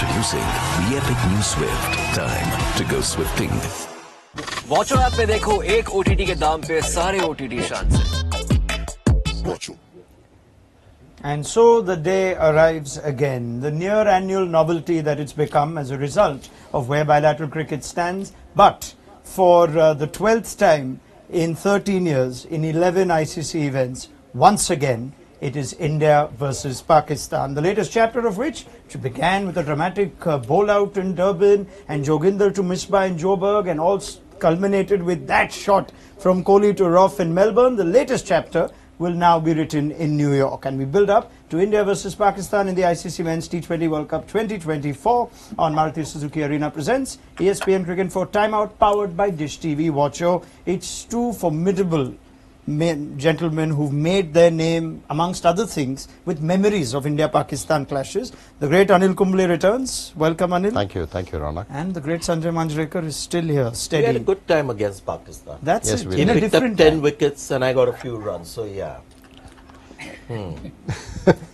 Introducing the epic new Swift. Time to go swifting. Watcho app पे देखो एक OTT के दाम पे सारे OTT शान से. And so the day arrives again, the near annual novelty that it's become as a result of where bilateral cricket stands. But for the 12th time in 13 years, in 11 ICC events, once again, it is India versus Pakistan. The latest chapter of which began with a dramatic bowl-out in Durban and Joginder to Misbah in Joburg, and all culminated with that shot from Kohli to Roff in Melbourne. The latest chapter will now be written in New York, and we build up to India versus Pakistan in the ICC Men's T20 World Cup 2024 on Maruti Suzuki Arena presents ESPN Cricket for Timeout, powered by Dish TV. Watcho. It's two formidable gentlemen who've made their name, amongst other things, with memories of India-Pakistan clashes. The great Anil Kumble returns. Welcome, Anil. Thank you, Ronak. And the great Sanjay Manjrekar is still here, steady. We had a good time against Pakistan. That's yes, it. He in a picked up different 10 wickets and I got a few runs, so yeah.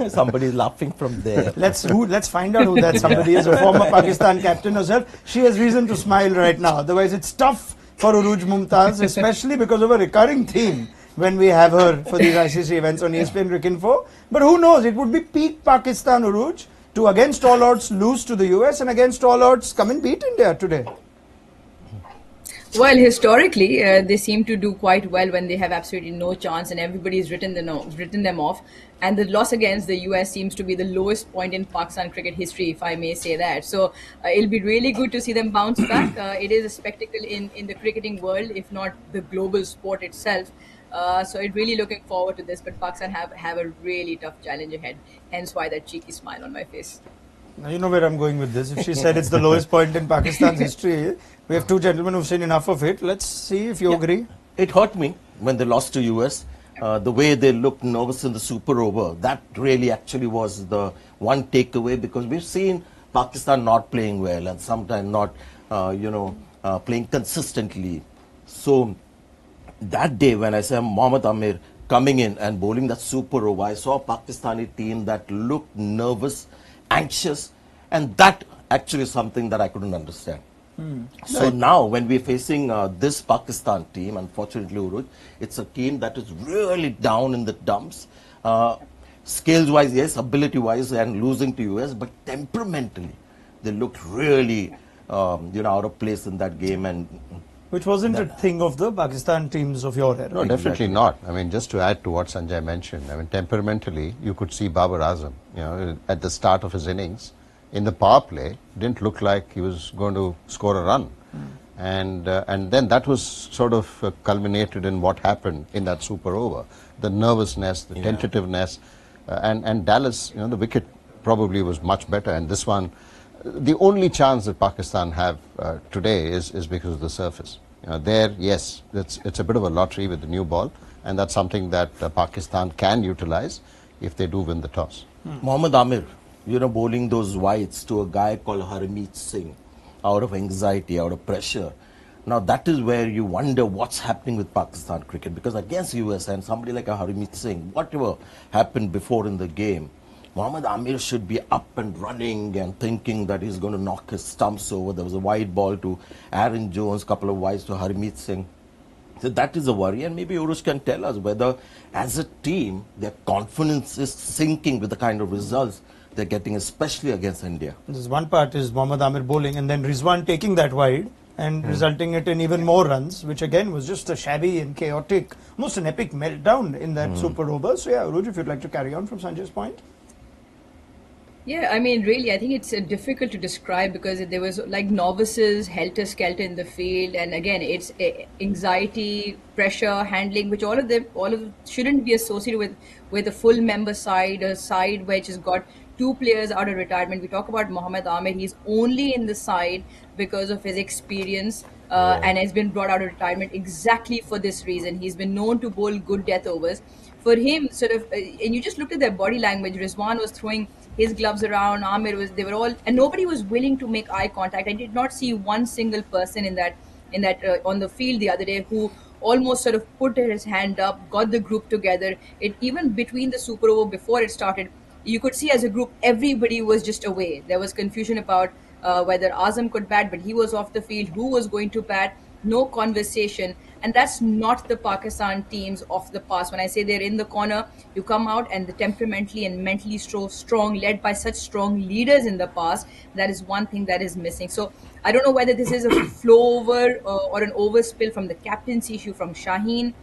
Somebody's laughing from there. Let's find out who that somebody is. A former Pakistan captain herself. She has reason to smile right now. Otherwise, it's tough for Urooj Mumtaz, especially because of a recurring theme when we have her for these ICC events on ESPN Cricket 4. But who knows, it would be peak Pakistan, Urooj, to against all odds lose to the US and against all odds come and beat India today. Well, historically, they seem to do quite well when they have absolutely no chance and everybody's written them off. And the loss against the US seems to be the lowest point in Pakistan cricket history, if I may say that. So it'll be really good to see them bounce back. It is a spectacle in the cricketing world, if not the global sport itself. So I'm really looking forward to this. But Pakistan have a really tough challenge ahead. Hence why that cheeky smile on my face. Now you know where I'm going with this. If she said it's the lowest point in Pakistan's history, we have two gentlemen who've seen enough of it. Let's see if you agree. It hurt me when they lost to US. The way they looked nervous in the super over, that really actually was the one takeaway, because we've seen Pakistan not playing well and sometimes not, playing consistently. So that day when I saw Mohammad Amir coming in and bowling that super over, I saw a Pakistani team that looked nervous, anxious, and that actually is something that I couldn't understand. So now when we're facing this Pakistan team, unfortunately, Urooj, it's a team that is really down in the dumps. Skills-wise, yes, ability-wise, and losing to US, but temperamentally, they looked really, out of place in that game. And which wasn't a thing of the Pakistan teams of your era. No, definitely not. I mean, just to add to what Sanjay mentioned, I mean, temperamentally, you could see Babar Azam, at the start of his innings, in the power play, didn't look like he was going to score a run. And then that was sort of culminated in what happened in that super over. The nervousness, the tentativeness, and Dallas, the wicket probably was much better. And this one, the only chance that Pakistan have today is because of the surface. There, yes, it's a bit of a lottery with the new ball, and that's something that Pakistan can utilize if they do win the toss. Mohammad Amir, bowling those wides to a guy called Harmeet Singh out of anxiety, out of pressure. Now that is where you wonder what's happening with Pakistan cricket, because against US and somebody like a Harmeet Singh, whatever happened before in the game, Mohammad Amir should be up and running and thinking that he's going to knock his stumps over. There was a wide ball to Aaron Jones, couple of wides to Harmeet Singh. So that is a worry, and maybe Urooj can tell us whether as a team their confidence is sinking with the kind of results they're getting, especially against India. This one part is Mohammad Amir bowling and then Rizwan taking that wide and resulting it in even more runs, which again was just a shabby and chaotic, almost an epic meltdown in that super over. So yeah, Urooj, if you'd like to carry on from Sanjay's point. Yeah, I mean, really, I think it's difficult to describe because there was like novices, helter-skelter in the field, and again, it's anxiety, pressure, handling, which all of shouldn't be associated with a full member side, a side which has got two players out of retirement. We talk about Mohammad Amir; he's only in the side because of his experience and has been brought out of retirement exactly for this reason. He's been known to bowl good death overs. For him, and you just looked at their body language. Rizwan was throwing his gloves around. They were all, and nobody was willing to make eye contact. I did not see one single person in that on the field the other day who almost sort of put his hand up, got the group together. It even between the super over before it started, you could see as a group, everybody was just away. There was confusion about whether Azam could bat, but he was off the field. Who was going to bat? No conversation. And that's not the Pakistan teams of the past. When I say they're in the corner, you come out and the temperamentally and mentally strong, led by such strong leaders in the past, that is one thing that is missing. So I don't know whether this is a flow over or an overspill from the captaincy issue from Shaheen,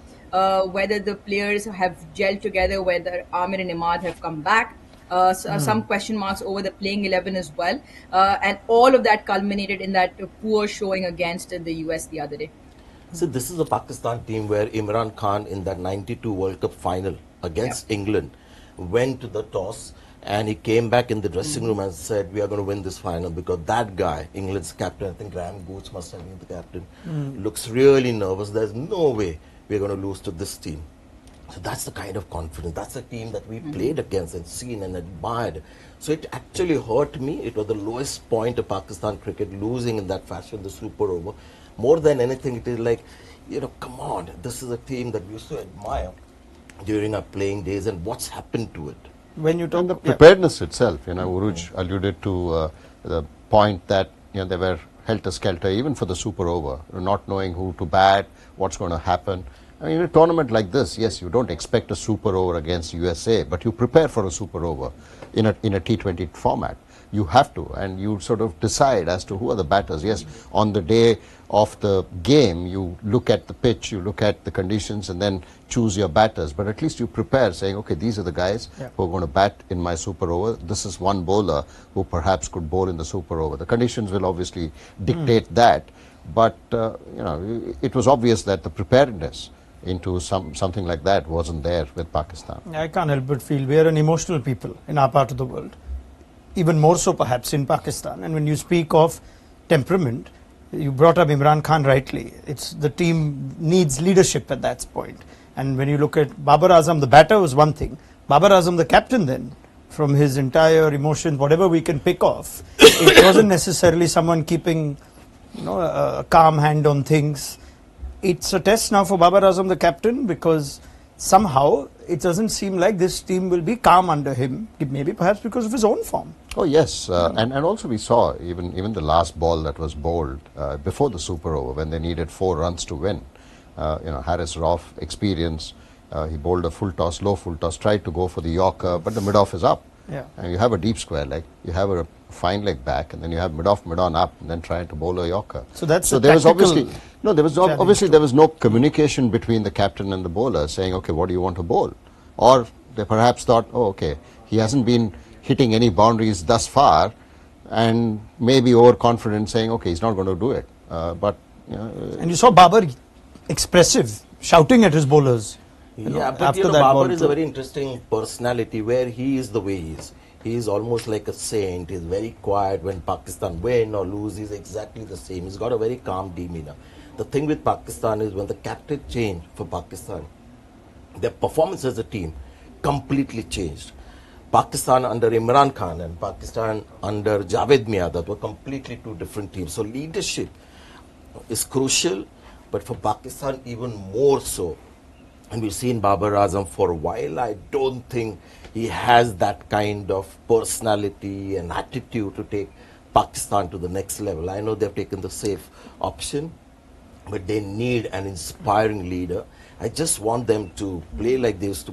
whether the players have gelled together, whether Amir and Imad have come back. Some question marks over the playing 11 as well. And all of that culminated in that poor showing against the US the other day. So this is a Pakistan team where Imran Khan in that 92 World Cup final against England went to the toss, and he came back in the dressing room and said, we are going to win this final because that guy, England's captain, I think Graham Gooch must have been the captain, looks really nervous. There's no way we're going to lose to this team. So that's the kind of confidence. That's a team that we played against and seen and admired. So it actually hurt me. It was the lowest point of Pakistan cricket, losing in that fashion, the super over. More than anything, it is like, come on, this is a team that we used to admire during our playing days, and what's happened to it? When you talk the preparedness itself, Urooj alluded to the point that they were helter-skelter even for the super over, not knowing who to bat, what's going to happen. I mean, in a tournament like this, yes, you don't expect a super over against USA, but you prepare for a super over in a T20 format. You have to, and you sort of decide as to who are the batters. Yes, on the day of the game, you look at the pitch, you look at the conditions, and then choose your batters. But at least you prepare, saying, okay, these are the guys who are going to bat in my super over. This is one bowler who perhaps could bowl in the super over. The conditions will obviously dictate that, but it was obvious that the preparedness into something like that wasn't there with Pakistan. I can't help but feel we are an emotional people in our part of the world. Even more so perhaps in Pakistan. And when you speak of temperament, you brought up Imran Khan rightly. It's the team needs leadership at that point. And when you look at Babar Azam, the batter was one thing. Babar Azam, the captain then, from his entire emotions, whatever we can pick off, it wasn't necessarily someone keeping a calm hand on things. It's a test now for Babar Azam, the captain, because somehow it doesn't seem like this team will be calm under him, maybe perhaps because of his own form. Oh yes, and also we saw even the last ball that was bowled before the super over when they needed 4 runs to win. Harris Roff, experience, he bowled a full toss, low full toss, tried to go for the Yorker, but the mid-off is up. Yeah. And you have a deep square leg, you have a fine leg back, and then you have mid-off, mid-on up, and then trying to bowl a Yorker. So that's there was obviously there was no communication between the captain and the bowler saying, okay, what do you want to bowl? Or they perhaps thought, oh, okay, he hasn't been hitting any boundaries thus far, and maybe overconfident, saying, okay, he's not going to do it. And you saw Babar expressive, shouting at his bowlers. But after that Babar is a very interesting personality where he is the way he is. He is almost like a saint. He's very quiet. When Pakistan win or lose, he's exactly the same. He's got a very calm demeanor. The thing with Pakistan is when the captain changed for Pakistan, their performance as a team completely changed. Pakistan under Imran Khan and Pakistan under Javed Miadat were completely 2 different teams. So leadership is crucial, but for Pakistan even more so. And we've seen Babar Azam for a while. I don't think he has that kind of personality and attitude to take Pakistan to the next level. I know they've taken the safe option, but they need an inspiring leader. I just want them to play like they used to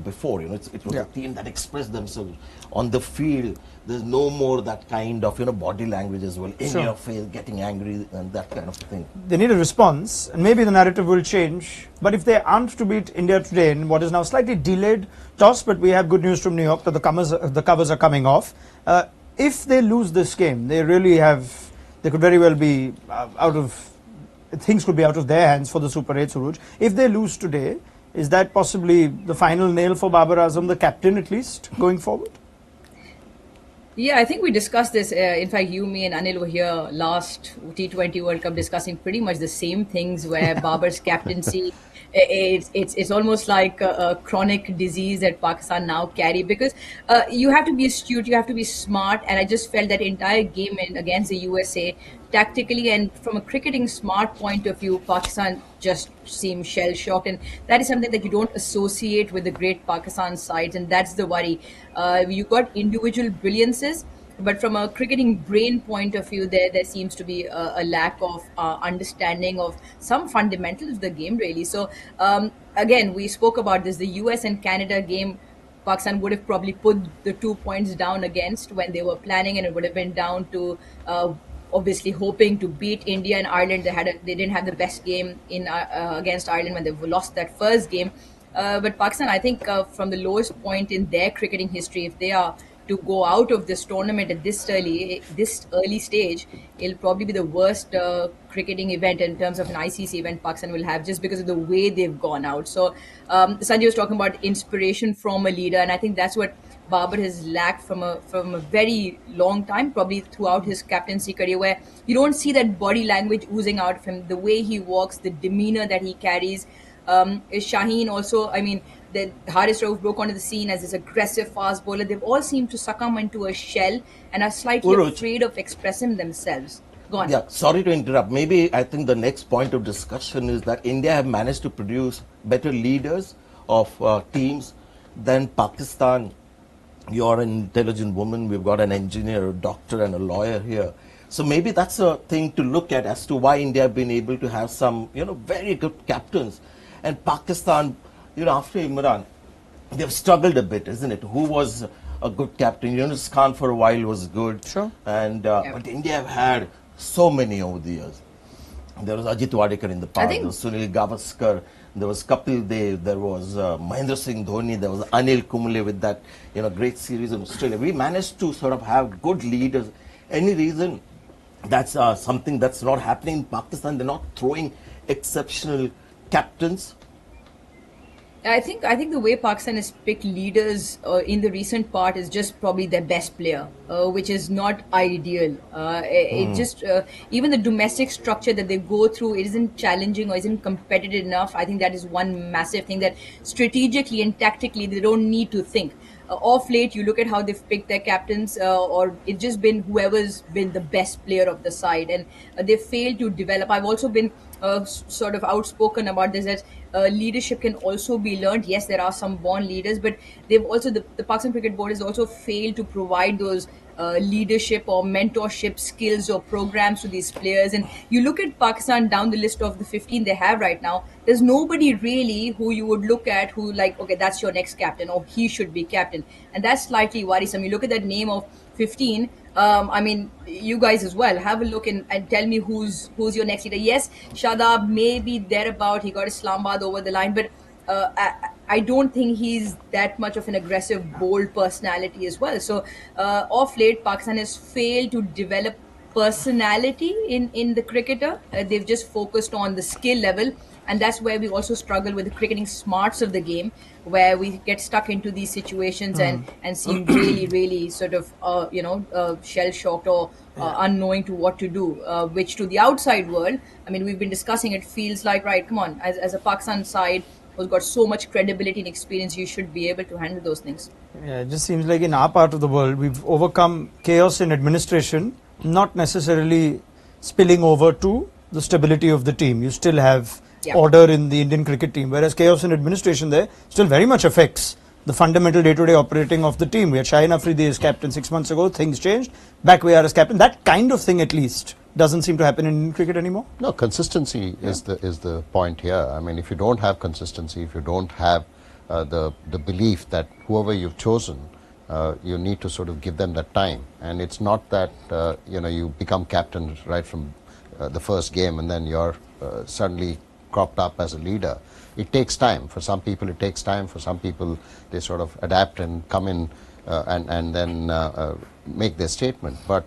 before. It was a team that expressed themselves on the field. There's no more that kind of body language as well, in your face, getting angry and that kind of thing. They need a response, and maybe the narrative will change. But if they aren't to beat India today in what is now slightly delayed toss, but we have good news from New York that the covers are coming off. If they lose this game, they could very well be things could be out of their hands for the Super 8, Urooj. If they lose today, is that possibly the final nail for Babar Azam, the captain at least, going forward? Yeah, I think we discussed this. In fact, you, me, and Anil were here last T20 World Cup discussing pretty much the same things. Where Babar's captaincy, it's almost like a chronic disease that Pakistan now carry, because you have to be astute, you have to be smart, and I just felt that entire game against the USA, tactically and from a cricketing smart point of view, Pakistan just seems shell-shocked, and that is something that you don't associate with the great Pakistan sides, and that's the worry. You got individual brilliances, but from a cricketing brain point of view, there seems to be a lack of understanding of some fundamentals of the game, really. So again, we spoke about this, the US and Canada game. Pakistan would have probably put the 2 points down against when they were planning, and it would have been down to obviously hoping to beat India and Ireland. They didn't have the best game in against Ireland when they lost that first game. But Pakistan, I think, from the lowest point in their cricketing history, if they are to go out of this tournament at this early stage, it'll probably be the worst cricketing event in terms of an ICC event Pakistan will have, just because of the way they've gone out. So Sanjay was talking about inspiration from a leader, and I think that's what Babar has lacked from a very long time, probably throughout his captaincy career, where you don't see that body language oozing out of him, the way he walks, the demeanor that he carries. Shaheen also, I mean, the Haris Rauf broke onto the scene as this aggressive fast bowler. They've all seemed to succumb into a shell and are slightly Urooj, afraid of expressing themselves. Go on. Yeah, sorry to interrupt. Maybe I think the next point of discussion is that India have managed to produce better leaders of teams than Pakistan. You're an intelligent woman. We've got an engineer, a doctor, and a lawyer here. So maybe that's a thing to look at as to why India have been able to have some, very good captains. And Pakistan, after Imran, they've struggled a bit, isn't it? Who was a good captain? Yunus Khan for a while was good. Sure. And but India have had so many over the years. There was Ajit Wadekar in the past. There was Sunil Gavaskar. There was Kapil Dev. There was Mahendra Singh Dhoni. There was Anil Kumble with that great series in Australia. We managed to sort of have good leaders. Any reason that's something that's not happening in Pakistan? They're not throwing exceptional captains. I think the way Pakistan has picked leaders in the recent part is just probably their best player, which is not ideal. It just even the domestic structure that they go through, it isn't challenging or isn't competitive enough. I think that is one massive thing, that strategically and tactically they don't need to think. Off late, you look at how they've picked their captains, or it's just been whoever's been the best player of the side, and they failed to develop. I've also been sort of outspoken about this, that leadership can also be learned. Yes, there are some born leaders, but they've also the Pakistan Cricket Board has also failed to provide those leadership or mentorship skills or programs to these players. And you look at Pakistan down the list of the 15 they have right now, there's nobody really who you would look at who like, okay, that's your next captain or he should be captain. And that's slightly worrisome. You look at that name of 15, I mean, you guys as well, have a look and tell me who's your next leader. Yes, Shadab may be thereabout, he got Islamabad over the line, but I don't think he's that much of an aggressive, bold personality as well. So off late, Pakistan has failed to develop personality in the cricketer. They've just focused on the skill level, and that's where we also struggle with the cricketing smarts of the game, where we get stuck into these situations and seem really sort of shell-shocked or unknowing to what to do, which to the outside world, I mean, we've been discussing, it feels like, right, come on, as a Pakistan side who's got so much credibility and experience, you should be able to handle those things. Yeah, it just seems like in our part of the world, we've overcome chaos in administration, not necessarily spilling over to the stability of the team. You still have order in the Indian cricket team, whereas chaos in administration there still very much affects the fundamental day-to-day operating of the team. We had Shaheen Afridi as captain 6 months ago, things changed, back we are as captain. That kind of thing at least doesn't seem to happen in Indian cricket anymore. No, consistency is the point here. I mean, if you don't have consistency, if you don't have the belief that whoever you've chosen, you need to sort of give them that time. And it's not that you become captain right from the first game and then you're suddenly cropped up as a leader. It takes time. For some people it takes time. For some people they sort of adapt and come in and then make their statement. But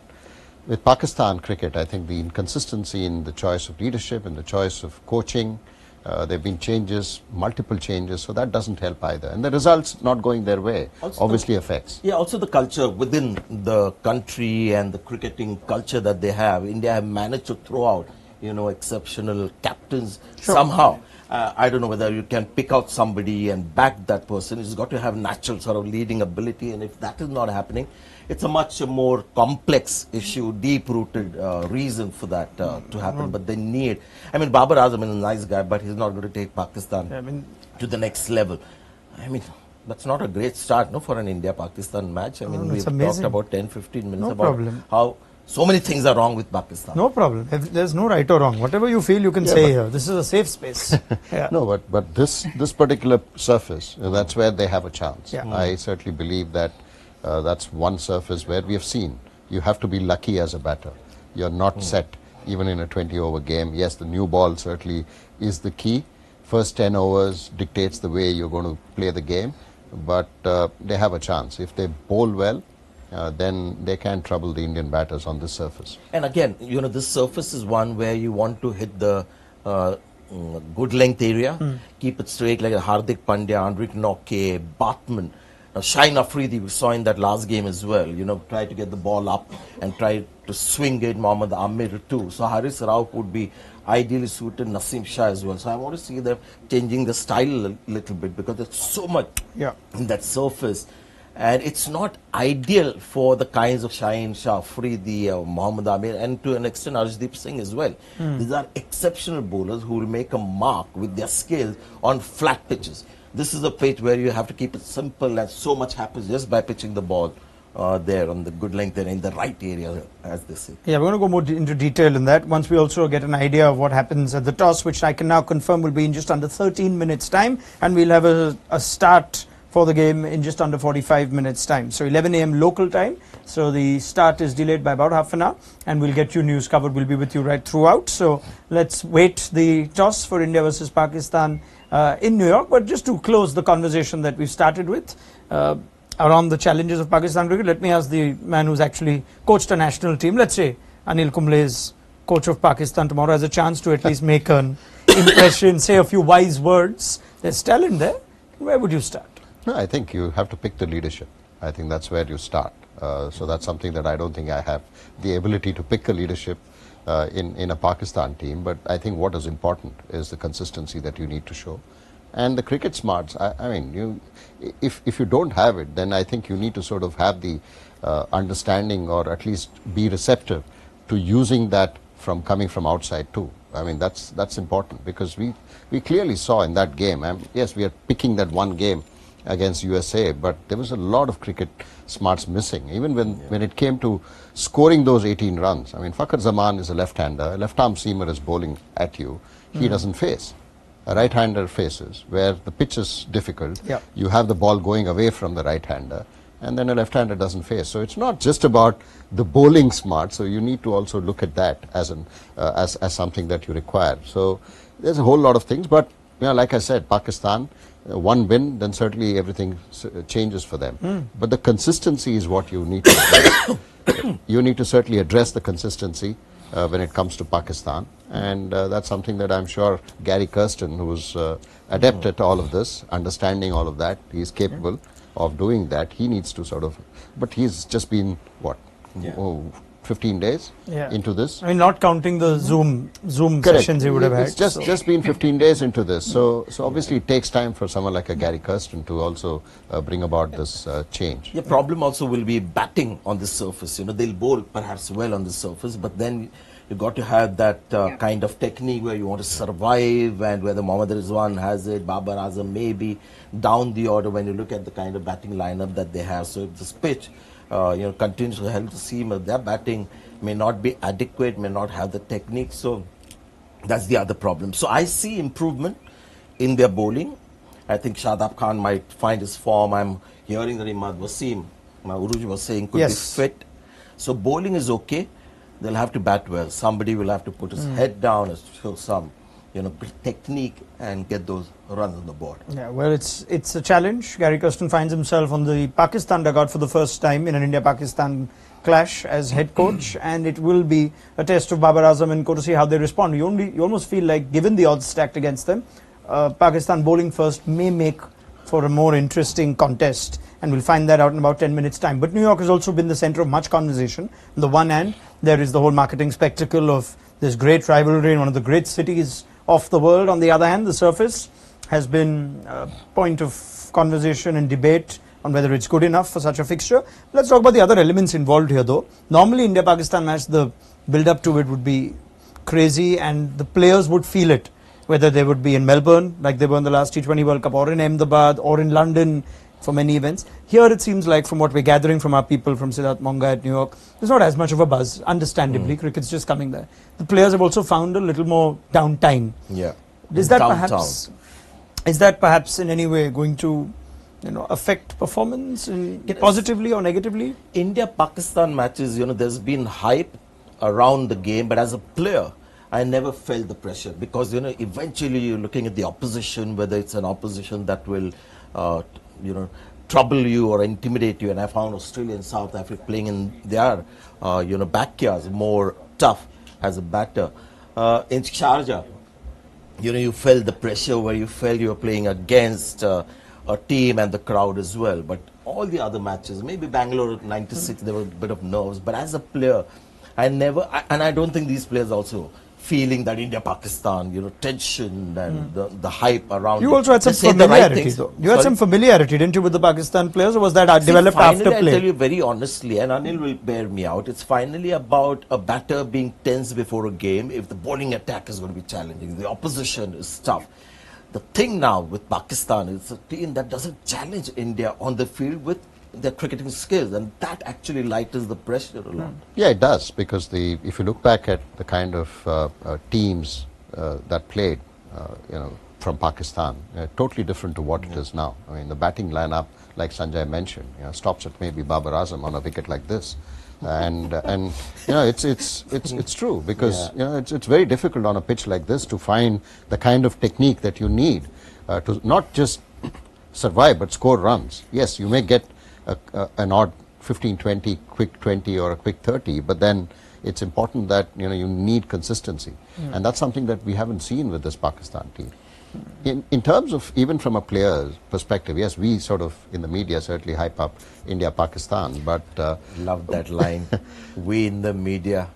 with Pakistan cricket, I think the inconsistency in the choice of leadership and the choice of coaching, there have been changes, multiple changes, so that doesn't help either. And the results not going their way also obviously affects. Yeah, also the culture within the country and the cricketing culture that they have. India have managed to throw out, exceptional captains somehow. I don't know whether you can pick out somebody and back that person. It's got to have natural sort of leading ability, and if that is not happening, it's a much more complex issue, deep-rooted reason for that to happen. But they need, I mean, Babar Azam is a nice guy, but he's not going to take Pakistan to the next level. I mean, that's not a great start, no, for an India-Pakistan match. I mean, we've talked about 10-15 minutes about how so many things are wrong with Pakistan. No problem. There's no right or wrong. Whatever you feel, you can say here. This is a safe space. No, but this particular surface, that's where they have a chance. I certainly believe that that's one surface where we have seen you have to be lucky as a batter. You're not set even in a 20-over game. Yes, the new ball certainly is the key. First 10 overs dictates the way you're going to play the game, but they have a chance. If they bowl well, then they can trouble the Indian batters on this surface. And again, you know, this surface is one where you want to hit the good length area, keep it straight like a Hardik Pandya, Andrik Nokke, Batman, Shine Afridi, we saw in that last game as well, you know, try to get the ball up and try to swing it, Mohammad Amir too. So Haris Rauf would be ideally suited, Naseem Shah as well. So I want to see them changing the style a little bit because there's so much in that surface. And it's not ideal for the kinds of Shaheen Shah, Afridi, Mohammad Amir, and to an extent Arshdeep Singh as well. These are exceptional bowlers who will make a mark with their skills on flat pitches. This is a pitch where you have to keep it simple, and so much happens just by pitching the ball there on the good length and in the right area, as they say. Yeah, we're going to go more into detail in that once we also get an idea of what happens at the toss, which I can now confirm will be in just under 13 minutes time, and we'll have a start for the game in just under 45 minutes time. So 11 a.m. local time. So the start is delayed by about half an hour, and we'll get you news covered. We'll be with you right throughout. So let's wait the toss for India versus Pakistan in New York. But just to close the conversation that we started with around the challenges of Pakistan cricket, let me ask the man who's actually coached a national team. Let's say Anil Kumble is coach of Pakistan tomorrow, has a chance to at least make an impression, say a few wise words. There's talent there. Where would you start? No, I think you have to pick the leadership. I think that's where you start. So that's something that I don't think I have the ability to pick a leadership in a Pakistan team. But I think what is important is the consistency that you need to show. And the cricket smarts, I mean, if you don't have it, then I think you need to sort of have the understanding, or at least be receptive to using that from coming from outside too. I mean, that's important, because we clearly saw in that game, yes, we are picking that one game against USA, but there was a lot of cricket smarts missing, even when it came to scoring those 18 runs. I mean, Fakhar Zaman is a left-hander, a left-arm seamer is bowling at you, he doesn't face. A right-hander faces, where the pitch is difficult, you have the ball going away from the right-hander, and then a left-hander doesn't face. So it's not just about the bowling smart, so you need to also look at that as something that you require. So there's a whole lot of things, but you know, like I said, Pakistan, one win, then certainly everything changes for them. But the consistency is what you need to address. You need to certainly address the consistency when it comes to Pakistan, and that's something that I'm sure Gary Kirsten, who's adept at all of this, understanding all of that, he's capable of doing that. He needs to sort of, but he's just been, what, 15 days into this. I mean, not counting the Zoom sessions he would have had. It's just been 15 days into this. So obviously it takes time for someone like a Gary Kirsten to also bring about this change. The problem also will be batting on this surface. You know, they'll bowl perhaps well on the surface, but then you got to have that kind of technique where you want to survive, and whether Mohammad Rizwan has it, Babar Azam maybe down the order when you look at the kind of batting lineup that they have. So if this pitch continues to help the seamer, their batting may not be adequate, may not have the technique. So that's the other problem. So I see improvement in their bowling. I think Shadab Khan might find his form. I'm hearing that Imad Wasim, Urooj was saying, could be fit. So bowling is okay. They'll have to bat well. Somebody will have to put his head down and show some, technique and get those runs on the board. Yeah, well, it's a challenge. Gary Kirsten finds himself on the Pakistan dugout for the first time in an India-Pakistan clash as head coach, and it will be a test of Babar Azam and to see how they respond. You almost feel like, given the odds stacked against them, Pakistan bowling first may make for a more interesting contest, and we'll find that out in about 10 minutes time. But New York has also been the center of much conversation. On the one hand, there is the whole marketing spectacle of this great rivalry in one of the great cities of the world. On the other hand, the surface has been a point of conversation and debate on whether it's good enough for such a fixture. Let's talk about the other elements involved here though. Normally India-Pakistan match, the build-up to it would be crazy and the players would feel it, whether they would be in Melbourne like they were in the last T20 World Cup, or in Ahmedabad, or in London for many events. Here it seems like, from what we're gathering from our people from Siddharth Monga at New York, there's not as much of a buzz, understandably. Cricket's just coming there. The players have also found a little more downtime. Yeah. Is that perhaps in any way going to affect performance positively or negatively? India-Pakistan matches, there's been hype around the game, but as a player, I never felt the pressure because, eventually you're looking at the opposition, whether it's an opposition that will, trouble you or intimidate you. And I found Australia and South Africa playing in their, backyards more tough as a batter. In Sharjah, you felt the pressure where you felt you were playing against a team and the crowd as well. But all the other matches, maybe Bangalore at 96, there were a bit of nerves. But as a player, and I don't think these players also feeling that India-Pakistan, tension and the hype around. You also had some familiarity though. You had some familiarity, didn't you, with the Pakistan players, or was that developed after play? I tell you very honestly, and Anil will bear me out, it's finally about a batter being tense before a game if the bowling attack is going to be challenging. The opposition is tough. The thing now with Pakistan is a team that doesn't challenge India on the field with their cricketing skills, and that actually lightens the pressure a lot. Yeah, it does, because if you look back at the kind of teams that played, from Pakistan, totally different to what it is now. I mean, the batting lineup, like Sanjay mentioned, stops at maybe Babar Azam on a wicket like this, and it's true, because it's very difficult on a pitch like this to find the kind of technique that you need to not just survive but score runs. Yes, you may get an odd 15-20, quick 20 or a quick 30, but then it's important that you need consistency, and that's something that we haven't seen with this Pakistan team. In terms of, even from a player's perspective, yes, we sort of in the media certainly hype up India-Pakistan, but love that line. We in the media.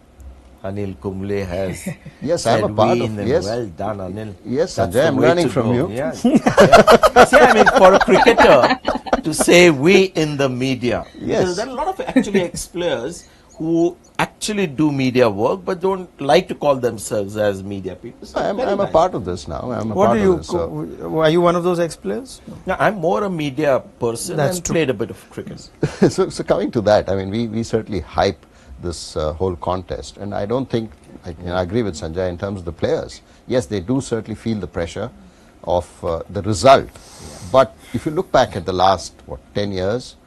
Anil Kumble has yes, I'm a part of it. Yes. Well done, Anil. Yes, Sanjay, I'm learning from you. Yeah. See, I mean, for a cricketer to say we in the media. Yes. There are a lot of actually ex-players who actually do media work but don't like to call themselves as media people. So I'm a part of this now. Are you one of those ex-players? No, I'm more a media person and played a bit of cricket. so coming to that, I mean, we certainly hype this whole contest, and I don't think, I agree with Sanjay in terms of the players. Yes, they do certainly feel the pressure of the result, but if you look back at the last 10 years,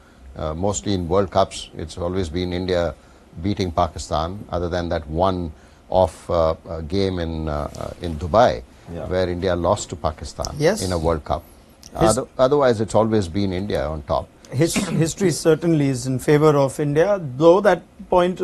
mostly in World Cups, it's always been India beating Pakistan, other than that one off game in Dubai, where India lost to Pakistan in a World Cup. Otherwise, it's always been India on top. History certainly is in favor of India, though that game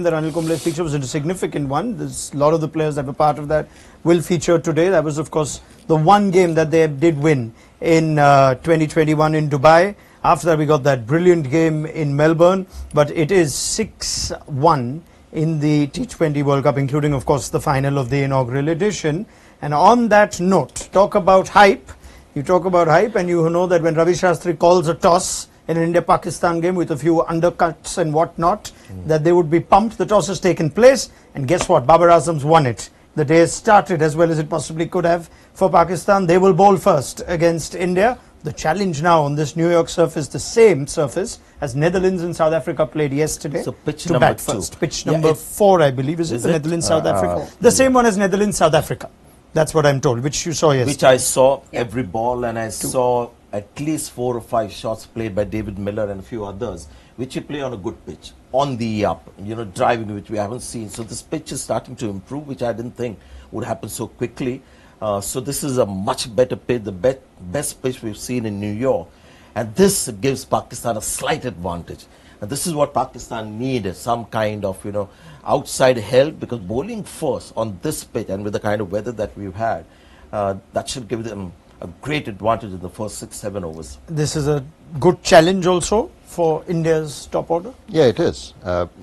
that Anil Kumble featured was a significant one. There's a lot of the players that were part of that will feature today. That was, of course, the one game that they did win in 2021 in Dubai. After that, we got that brilliant game in Melbourne, but it is 6-1 in the T20 World Cup, including, of course, the final of the inaugural edition. And on that note, talk about hype. You talk about hype, and you know that when Ravi Shastri calls a toss in an India-Pakistan game with a few undercuts and whatnot, that they would be pumped. The toss has taken place, and guess what? Babar Azam's won it. The day has started as well as it possibly could have for Pakistan. They will bowl first against India. The challenge now on this New York surface, the same surface as Netherlands and South Africa played yesterday. So pitch to number bat first. Pitch number 4, I believe, is it? The Netherlands, South Africa. The same one as Netherlands, South Africa. That's what I'm told, which you saw yesterday. Which I saw every ball, and I saw at least 4 or 5 shots played by David Miller and a few others, which he play on a good pitch, on the up, driving, which we haven't seen. So this pitch is starting to improve, which I didn't think would happen so quickly. So this is a much better pitch, the best pitch we've seen in New York. And this gives Pakistan a slight advantage. And this is what Pakistan needed, some kind of, outside help, because bowling first on this pitch and with the kind of weather that we've had, that should give them a great advantage in the first 6-7 overs. This is a good challenge also for India's top order? Yeah, it is.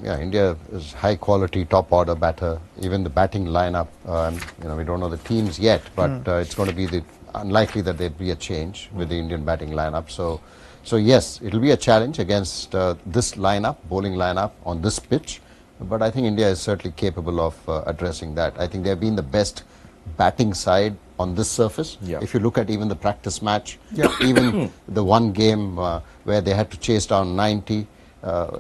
India is high quality top order batter. Even the batting lineup, we don't know the teams yet, but it's going to be unlikely that there'd be a change with the Indian batting lineup. So yes, it'll be a challenge against this lineup, bowling lineup on this pitch. But I think India is certainly capable of addressing that. I think they've been the best batting side on this surface. Yeah. If you look at even the practice match, even the one game where they had to chase down 90,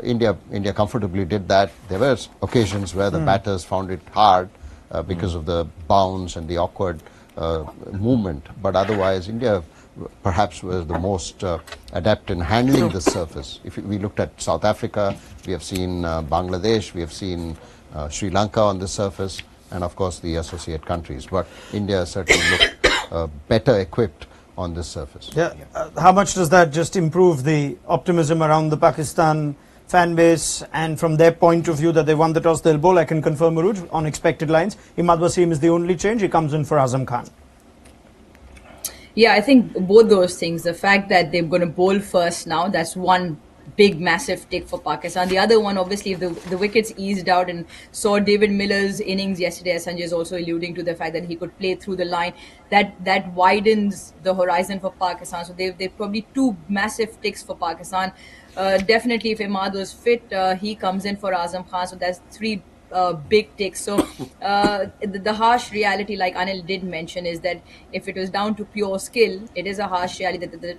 India comfortably did that. There were occasions where the batters found it hard because of the bounce and the awkward movement. But otherwise, India perhaps was the most adept in handling the surface. If we looked at South Africa, we have seen Bangladesh, we have seen Sri Lanka on this surface, and of course the associate countries. But India certainly looked better equipped on this surface. Yeah. How much does that just improve the optimism around the Pakistan fan base, and from their point of view that they won the toss, they'll bowl? I can confirm, Urooj, on expected lines. Imad Wasim is the only change. He comes in for Azam Khan. Yeah, I think both those things. The fact that they're going to bowl first now, that's one big, massive tick for Pakistan. The other one, obviously, if the wickets eased out and saw David Miller's innings yesterday, as Sanjay is also alluding to the fact that he could play through the line, that widens the horizon for Pakistan. So they're probably two massive ticks for Pakistan. Definitely, if Imad was fit, he comes in for Azam Khan. So that's three big ticks. So the harsh reality, like Anil did mention, is that if it was down to pure skill, it is a harsh reality that the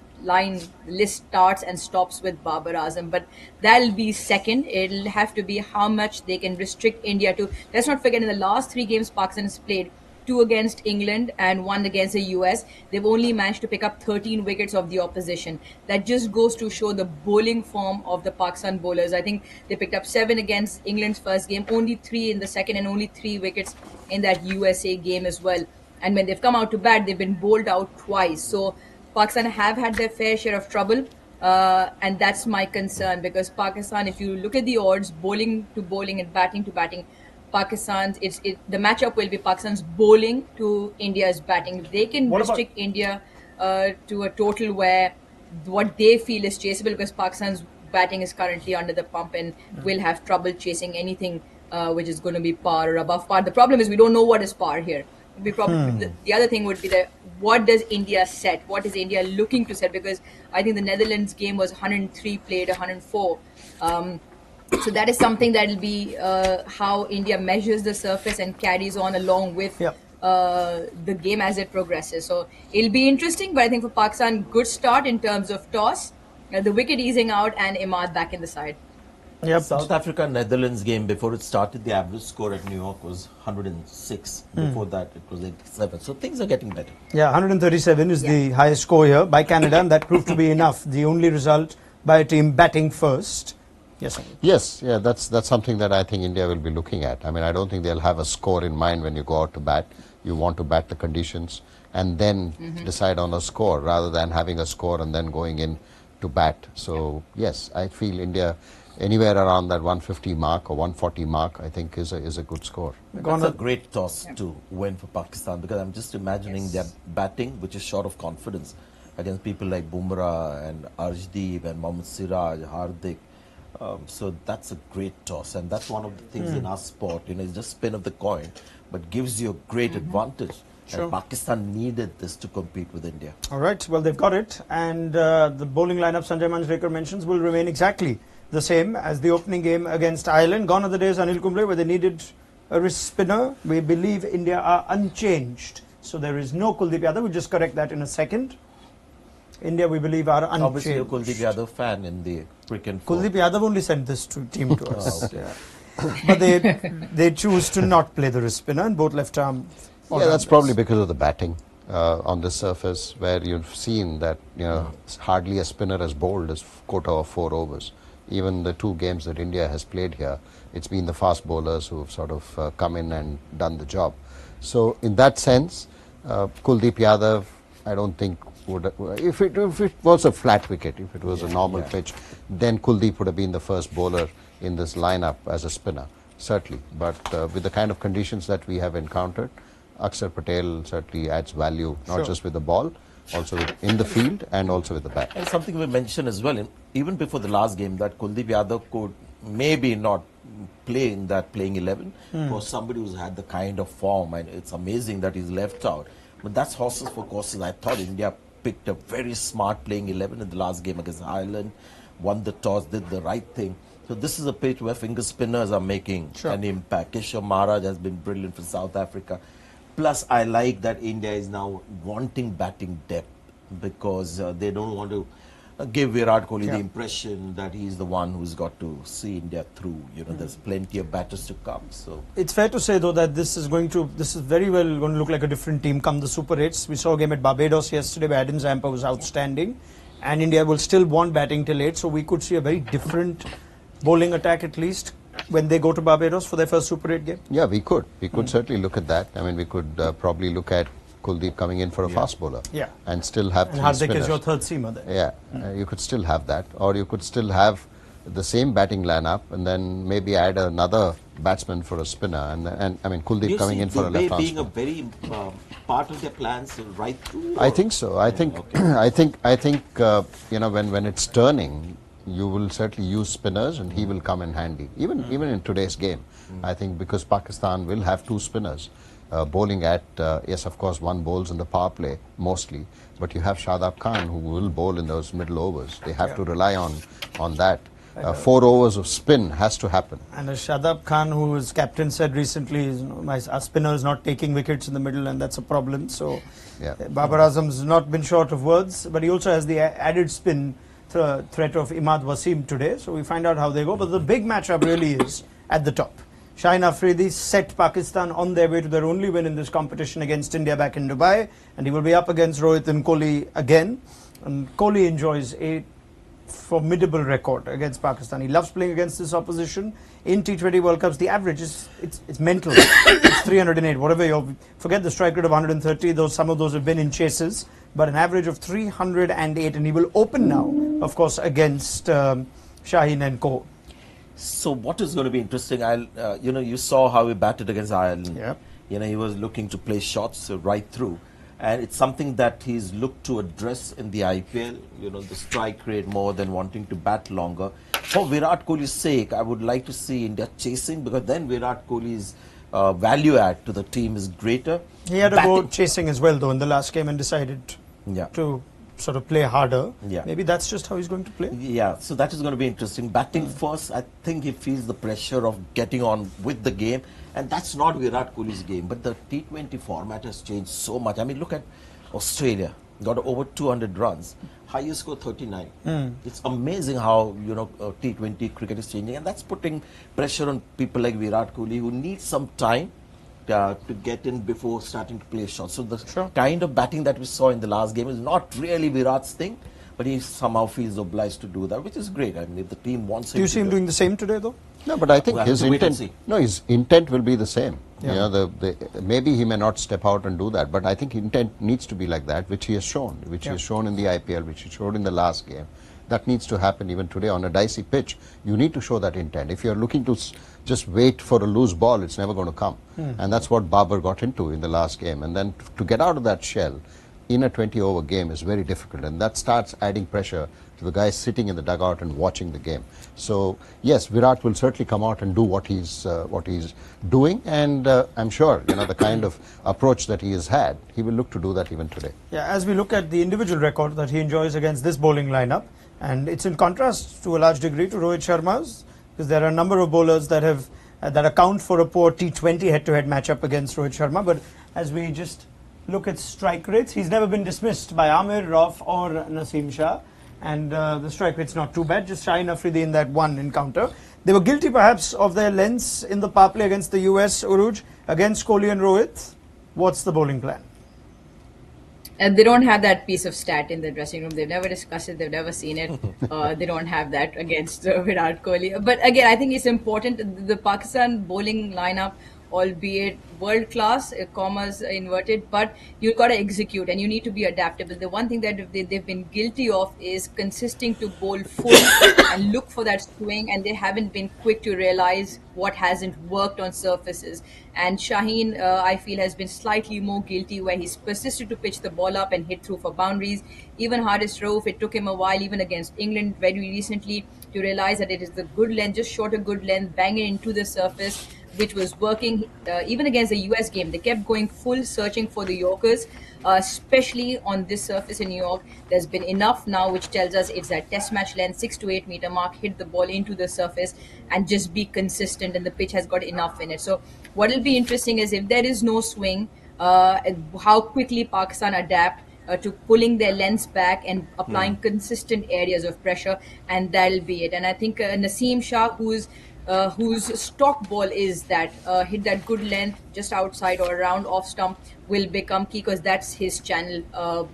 list starts and stops with Babar Azam. But that'll be second. It'll have to be how much they can restrict India to. Let's not forget, in the last 3 games Pakistan has played, 2 against England and 1 against the US, they've only managed to pick up 13 wickets of the opposition. That just goes to show the bowling form of the Pakistan bowlers. I think they picked up 7 against England's first game, only 3 in the second, and only 3 wickets in that USA game as well. And when they've come out to bat, they've been bowled out twice. So Pakistan have had their fair share of trouble. And that's my concern, because Pakistan, if you look at the odds, bowling to bowling and batting to batting, the matchup will be Pakistan's bowling to India's batting. If they can restrict India to a total where what they feel is chaseable, because Pakistan's batting is currently under the pump and will have trouble chasing anything which is going to be par or above par. The problem is we don't know what is par here. The other thing would be what does India set? What is India looking to set? Because I think the Netherlands game was 103 played, 104. So that is something that will be how India measures the surface and carries on along with the game as it progresses. So it'll be interesting, but I think for Pakistan, good start in terms of toss, the wicket easing out, and Imad back in the side. Yep. South Africa-Netherlands game, before it started, the average score at New York was 106. Before that, it was 87. So things are getting better. Yeah, 137 is the highest score here by Canada, and that proved to be enough. The only result by a team batting first. Yes, that's something that I think India will be looking at. I mean, I don't think they'll have a score in mind when you go out to bat. You want to bat the conditions and then decide on a score, rather than having a score and then going in to bat. So yes, I feel India anywhere around that 150 mark or 140 mark, I think is a good score. That's a great toss to win for Pakistan, because I'm just imagining their batting, which is short of confidence, against people like Bumrah and Arshdeep and Mohammad Siraj, Hardik. So that's a great toss, and that's one of the things in our sport, it's just spin of the coin, but gives you a great advantage. Sure. And Pakistan needed this to compete with India. All right, well, they've got it, and the bowling lineup Sanjay Manjrekar mentions will remain exactly the same as the opening game against Ireland. Gone are the days, Anil Kumble, where they needed a wrist spinner. We believe India are unchanged, so there is no Kuldeep Yadav. We'll just correct that in a second. India, we believe, are unchanged. Obviously, a Kuldeep Yadav fan in the cricket. Kuldeep Yadav only sent this team to us. But they choose to not play the wrist spinner and both left arm. Yeah, that's probably because of the batting on this surface, where you've seen that hardly a spinner has bowled his quota of 4 overs. Even the 2 games that India has played here, it's been the fast bowlers who have sort of come in and done the job. So in that sense, Kuldeep Yadav, I don't think would, if it was a flat wicket, if it was a normal pitch, then Kuldeep would have been the first bowler in this lineup as a spinner, certainly. But with the kind of conditions that we have encountered, Akshar Patel certainly adds value, not just with the ball, also in the field and also with the bat. And something we mentioned as well, even before the last game, that Kuldeep Yadav could maybe not play in that playing 11 for somebody who's had the kind of form, and it's amazing that he's left out. But that's horses for courses. I thought India picked a very smart playing 11 in the last game against Ireland, won the toss, did the right thing. So this is a pitch where finger spinners are making an impact. Keshav Maharaj has been brilliant for South Africa. Plus, I like that India is now wanting batting depth because they don't want to give Virat Kohli the impression that he's the one who's got to see India through. You know, there's plenty of batters to come. So it's fair to say though that this is very well going to look like a different team come the Super 8s. We saw a game at Barbados yesterday where Adam Zampa was outstanding, and India will still want batting till 8, so we could see a very different bowling attack at least when they go to Barbados for their first Super 8 game. Yeah, we could certainly look at that. I mean, we could probably look at Kuldeep coming in for a fast bowler, and still have and three Hardik spinners. is your third seamer there. You could still have that, or you could still have the same batting lineup and then maybe add another batsman for a spinner, and I mean Kuldeep coming in for a left arm being spin. a very part of their plans right through. I think so. I think you know, when it's turning, you will certainly use spinners, and he will come in handy. Even in today's game, I think because Pakistan will have two spinners. Bowling at, yes, of course, one bowls in the power play mostly, but you have Shadab Khan who will bowl in those middle overs. They have to rely on that. 4 overs of spin has to happen. And as Shadab Khan, who is captain, said recently, our spinner is not taking wickets in the middle, and that's a problem. So Babar Azam's not been short of words, but he also has the added spin threat of Imad Wasim today. So we find out how they go. But the big matchup really is at the top. Shaheen Afridi set Pakistan on their way to their only win in this competition against India back in Dubai, and he will be up against Rohit and Kohli again. And Kohli enjoys a formidable record against Pakistan. He loves playing against this opposition. In T20 World Cups, the average is it's mental. It's 308. Whatever you forget the strike rate of 130. Some of those have been in chases, but an average of 308, and he will open now, of course, against Shaheen and Co. So what is going to be interesting? You know, you saw how he batted against Ireland. Yep. You know, he was looking to play shots right through, and it's something that he's looked to address in the IPL. You know, the strike rate more than wanting to bat longer. For Virat Kohli's sake, I would like to see India chasing, because then Virat Kohli's value add to the team is greater. He had a go chasing as well, though, in the last game, and decided to sort of play harder. Maybe that's just how he's going to play. Yeah, so that is going to be interesting. Batting first, I think he feels the pressure of getting on with the game, and that's not Virat Kohli's game. But the T20 format has changed so much. I mean, look at Australia, got over 200 runs, highest score 39. It's amazing how, you know, T20 cricket is changing, and that's putting pressure on people like Virat Kohli, who need some time to get in before starting to play shots. So the kind of batting that we saw in the last game is not really Virat's thing, but he somehow feels obliged to do that, which is great. I mean, if the team wants him to. Do you see him doing the same today, though? No, but I think his intent will be the same. You know, maybe he may not step out and do that, but I think intent needs to be like that, which he has shown, he has shown in the IPL, which he showed in the last game. That needs to happen even today on a dicey pitch. You need to show that intent. If you're looking to just wait for a loose ball, it's never going to come. And that's what Babar got into in the last game. And then to get out of that shell in a 20-over game is very difficult. And that starts adding pressure to the guys sitting in the dugout and watching the game. So, yes, Virat will certainly come out and do what he's doing. And I'm sure, you know, the kind of approach that he has had, he will look to do that even today. Yeah, as we look at the individual record that he enjoys against this bowling lineup, and it's in contrast to a large degree to Rohit Sharma's, because there are a number of bowlers that have that account for a poor T20 head-to-head matchup against Rohit Sharma. But as we just look at strike rates, he's never been dismissed by Amir, Rauf or Naseem Shah, and the strike rate's not too bad. Just Shaheen Afridi in that one encounter. They were guilty perhaps of their lengths in the power play against the US, Urooj, against Kohli and Rohit. What's the bowling plan? And they don't have that piece of stat in the dressing room. They've never discussed it. They've never seen it. They don't have that against Virat Kohli. But again, I think it's important. The Pakistan bowling lineup albeit world class, commas inverted, but you've got to execute and you need to be adaptable. The one thing that they've been guilty of is consisting to bowl full and look for that swing, and they haven't been quick to realize what hasn't worked on surfaces. And Shaheen, I feel, has been slightly more guilty, where he's persisted to pitch the ball up and hit through for boundaries. Even Hardest Rauf, it took him a while, even against England very recently, to realize that it is the good length, just short of good length, banging into the surface, which was working. Even against the US game, they kept going full, searching for the Yorkers, especially on this surface in New York. There's been enough now, which tells us it's that test match length, 6 to 8 meter mark, hit the ball into the surface and just be consistent, and the pitch has got enough in it. So what will be interesting is if there is no swing, how quickly Pakistan adapt to pulling their lengths back and applying consistent areas of pressure, and that'll be it. And I think Naseem Shah, whose stock ball is that hit that good length just outside or around off stump, will become key, because that's his channel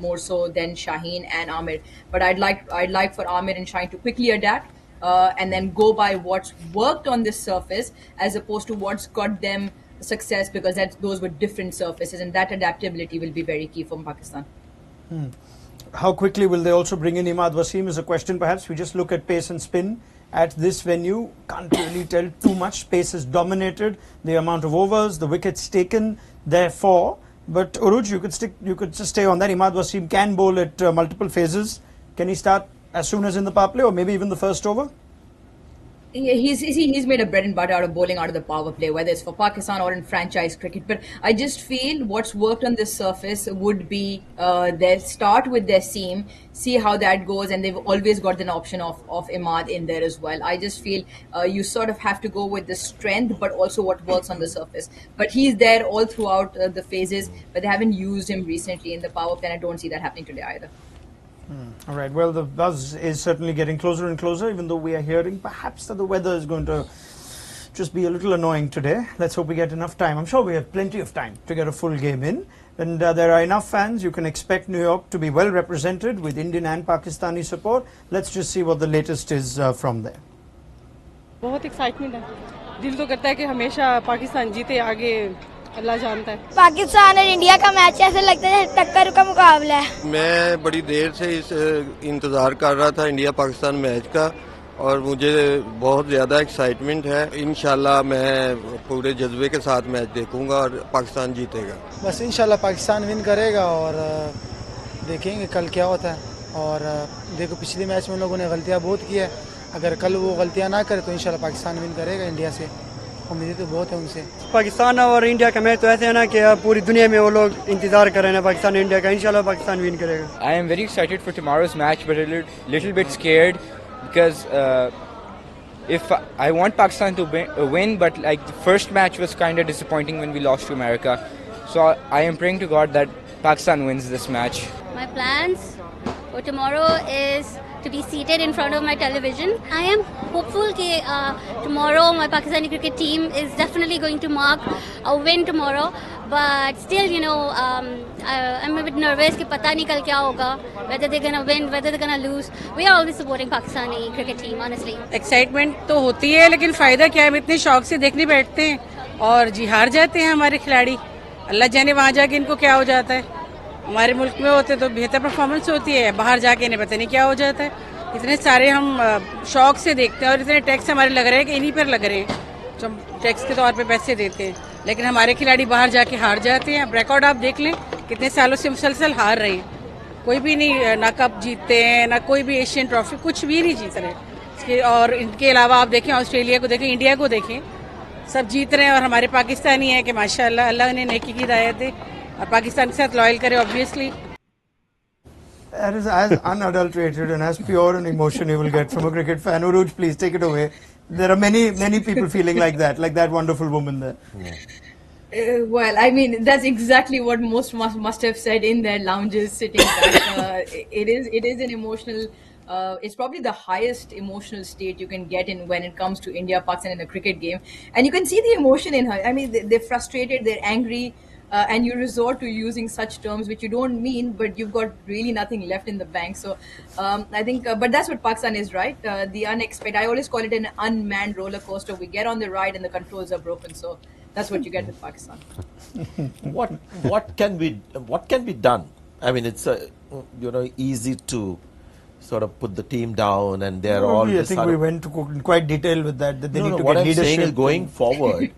more so than Shaheen and Amir. But I'd like for Amir and Shaheen to quickly adapt and then go by what's worked on this surface as opposed to what's got them success, because those were different surfaces, and that adaptability will be very key for Pakistan. How quickly will they also bring in Imad Wasim is a question perhaps. We just look at pace and spin at this venue. Can't really tell too much. Pace has dominated the amount of overs, the wickets taken therefore. But Urooj, you could just stay on that. Imad Wasim can bowl at multiple phases. Can he start as soon as in the power play, or maybe even the first over? Yeah, he's made a bread and butter out of bowling out of the power play, whether it's for Pakistan or in franchise cricket. But I just feel what's worked on this surface would be their start with their seam, see how that goes, and they've always got an option of Imad in there as well. I just feel you sort of have to go with the strength, but also what works on the surface. But he's there all throughout the phases, but they haven't used him recently in the power play, and I don't see that happening today either. All right, well, the buzz is certainly getting closer and closer, even though we are hearing perhaps that the weather is going to just be a little annoying today. Let's hope we get enough time. I'm sure we have plenty of time to get a full game in. And there are enough fans. You can expect New York to be well represented with Indian and Pakistani support. Let's just see what the latest is from there. बहुत excitement है, दिल तो करता है कि हमेशा पाकिस्तान जीते, आगे अल्लाह जानता है। पाकिस्तान और इंडिया का मैच ऐसा लगता है टक्कर का मुकाबला है। मैं बड़ी देर से इस इंतज़ार कर रहा था इंडिया पाकिस्तान मैच का, और मुझे बहुत ज़्यादा एक्साइटमेंट है। इंशाल्लाह मैं पूरे जज्बे के साथ मैच देखूंगा और पाकिस्तान जीतेगा। बस इंशाल्लाह पाकिस्तान विन करेगा, और देखेंगे कल क्या होता है। और देखो पिछले मैच में लोगों ने गलतियाँ बहुत की है, अगर कल वो गलतियाँ ना करे तो इंशाल्लाह पाकिस्तान विन करेगा इंडिया से। उम्मीदें तो बहुत है उनसे। पाकिस्तान और इंडिया का मैच तो ऐसे है ना कि पूरी दुनिया में वो लोग इंतजार कर रहे हैं पाकिस्तान इंडिया का। इंशाल्लाह पाकिस्तान विन करेगा। I am very excited for tomorrow's match, but a little bit scared because if I want Pakistan to win, but like the first match was kind of disappointing when we lost to America, so I am praying to God that Pakistan wins this match. My plans for tomorrow is to be seated in front of my television. I am hopeful that tomorrow my Pakistani cricket team is definitely going to mark a win tomorrow. But still, you know, I'm a bit nervous कि पता नहीं कल क्या होगा, whether they're gonna win, whether they're gonna lose. We are always supporting Pakistani cricket team, honestly. Excitement तो होती है, लेकिन फ़ायदा क्या है, हम इतने शौक से देखने बैठते हैं और जी हार जाते हैं हमारे खिलाड़ी। अल्लाह जाने वहाँ जाके इनको क्या हो जाता है। हमारे मुल्क में होते तो बेहतर परफॉर्मेंस होती है, बाहर जाके इन्हें पता नहीं क्या हो जाता है। इतने सारे हम शौक से देखते हैं और इतने टैक्स हमारे लग रहे हैं कि इन्हीं पर लग रहे हैं, जो हम टैक्स के तौर पे पैसे देते हैं, लेकिन हमारे खिलाड़ी बाहर जाके हार जाते हैं। अब रिकॉर्ड आप देख लें, कितने सालों से मुसलसल हार रहे हैं, कोई भी नहीं, ना कप जीतते हैं, ना कोई भी एशियन ट्रॉफी, कुछ भी नहीं जीत रहे। और इनके अलावा आप देखें ऑस्ट्रेलिया को देखें, इंडिया को देखें, सब जीत रहे हैं। और हमारे पाकिस्तानी हैं कि माशाल्लाह अल्लाह ने नेकी की हिदायत है और पाकिस्तान के साथ लॉयल करे obviously. That is as unadulterated and as pure an emotion you will get from a cricket fan. Urooj, please take it away. There are many people feeling like that wonderful woman there. Well, I mean, that's exactly what most must have said in their lounges sitting back. It is an emotional, it's probably the highest emotional state you can get in when it comes to India, Pakistan in a cricket game. And you can see the emotion in her. I mean, they're frustrated, they're angry, and you resort to using such terms which you don't mean, but you've got really nothing left in the bank. So I think, but that's what Pakistan is, right? The unexpected, I always call it an unmanned roller coaster. We get on the ride and the controls are broken. So That's what you get with Pakistan. What can be done? I mean, it's easy to sort of put the team down, and they're all. I think we went to in quite detail with that. That they need to what get I'm leadership. saying is going forward.